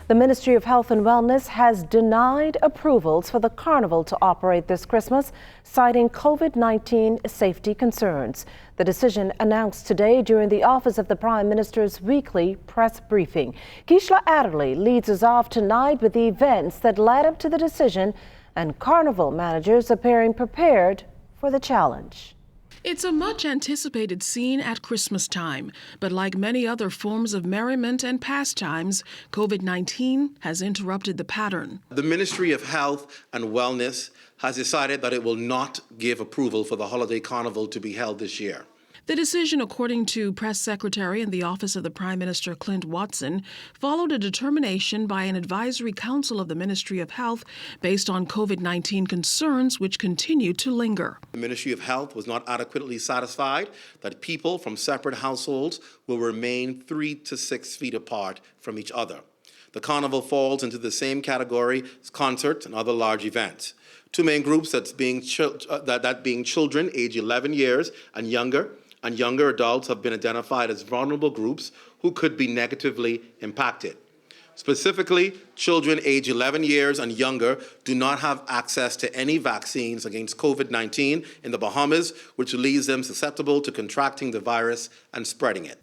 The Ministry of Health and Wellness has denied approvals for the Carnival to operate this Christmas, citing COVID-19 safety concerns. The decision announced today during the Office of the Prime Minister's weekly press briefing. Keishla Adderley leads us off tonight with the events that led up to the decision and Carnival managers appearing prepared for the challenge. It's a much-anticipated scene at Christmas time, but like many other forms of merriment and pastimes, COVID-19 has interrupted the pattern. The Ministry of Health and Wellness has decided that it will not give approval for the holiday carnival to be held this year. The decision, according to Press Secretary in the Office of the Prime Minister Clint Watson, followed a determination by an advisory council of the Ministry of Health based on COVID-19 concerns which continue to linger. The Ministry of Health was not adequately satisfied that people from separate households will remain 3 to 6 feet apart from each other. The carnival falls into the same category as concerts and other large events. Two main groups that being children age 11 years and younger adults have been identified as vulnerable groups who could be negatively impacted. Specifically, children age 11 years and younger do not have access to any vaccines against COVID-19 in the Bahamas, which leaves them susceptible to contracting the virus and spreading it.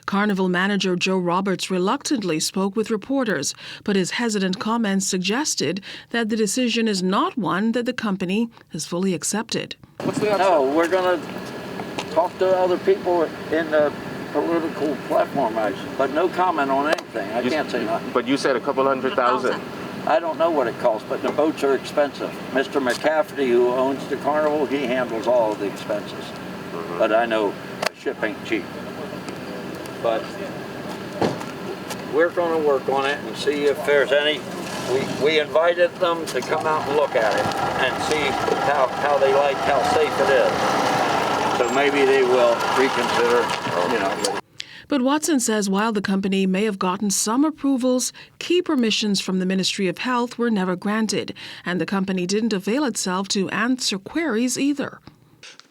Carnival manager Joe Roberts reluctantly spoke with reporters, but his hesitant comments suggested that the decision is not one that the company has fully accepted. No, we're going to talk to other people in the political platform, but no comment on anything. I can't say nothing. But you said a couple $100,000. I don't know what it costs, but the boats are expensive. Mr. McCafferty, who owns the Carnival, he handles all of the expenses. But I know ship ain't cheap. But we're going to work on it and see if there's any. We invited them to come out and look at it and see how they like how safe it is. So maybe they will reconsider, But Watson says while the company may have gotten some approvals, key permissions from the Ministry of Health were never granted, and the company didn't avail itself to answer queries either.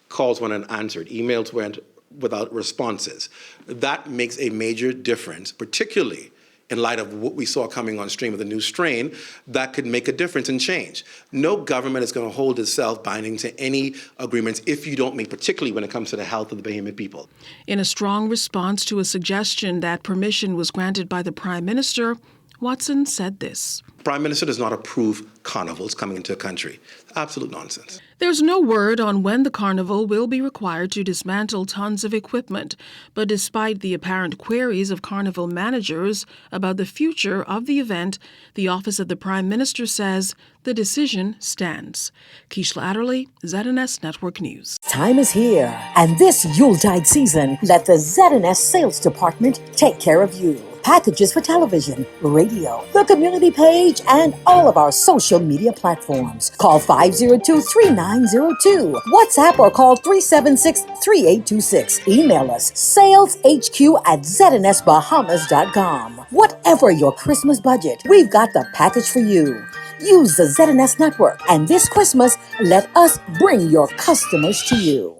Calls went unanswered, emails went without responses. That makes a major difference, particularly in light of what we saw coming on stream with the new strain. That could make a difference and change. No government is going to hold itself binding to any agreements if you don't make, particularly when it comes to the health of the Bahamian people. In a strong response to a suggestion that permission was granted by the Prime Minister, Watson said this. The Prime Minister does not approve carnivals coming into a country. Absolute nonsense. There's no word on when the carnival will be required to dismantle tons of equipment, but despite the apparent queries of carnival managers about the future of the event, the Office of the Prime Minister says the decision stands. Keishla Adderley, ZNS Network News. Time is here, and this Yuletide season, let the ZNS Sales Department take care of you. Packages for television, radio, the community page, and all of our social media platforms. Call 502-3902. WhatsApp or call 376-3826. Email us saleshq@znsbahamas.com. Whatever your Christmas budget, we've got the package for you. Use the ZNS network, and this Christmas, let us bring your customers to you.